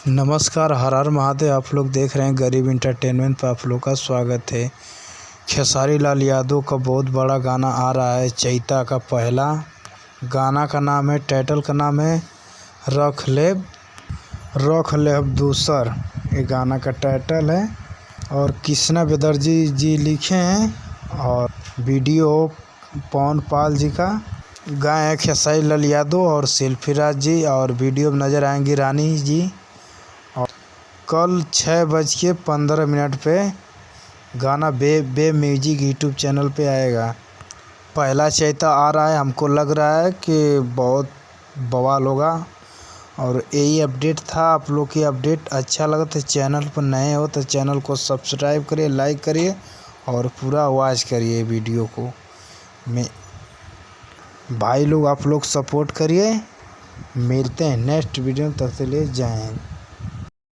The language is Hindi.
नमस्कार, हर हर महादेव। आप लोग देख रहे हैं गरीब इंटरटेनमेंट पर आप लोग का स्वागत है। खेसारी लाल यादव का बहुत बड़ा गाना आ रहा है, चैता का पहला। गाना का नाम है, टाइटल का नाम है रख लेब दूसर। ये गाना का टाइटल है और कृष्णा बेदर्जी जी लिखे हैं और वीडियो पवन पाल जी का। गाए हैं खेसारी लाल यादव और शिल्पी राज जी, और वीडियो में नज़र आएंगी रानी जी। कल 6:15 पे गाना बे म्यूजिक यूट्यूब चैनल पे आएगा। पहला चैता आ रहा है, हमको लग रहा है कि बहुत बवाल होगा। और यही अपडेट था। आप लोग की अपडेट अच्छा लगा तो चैनल पर नए हो तो चैनल को सब्सक्राइब करिए, लाइक करिए और पूरा वॉच करिए वीडियो को। भाई लोग आप लोग सपोर्ट करिए। मिलते हैं नेक्स्ट वीडियो में, तब तक के लिए जय हिंद।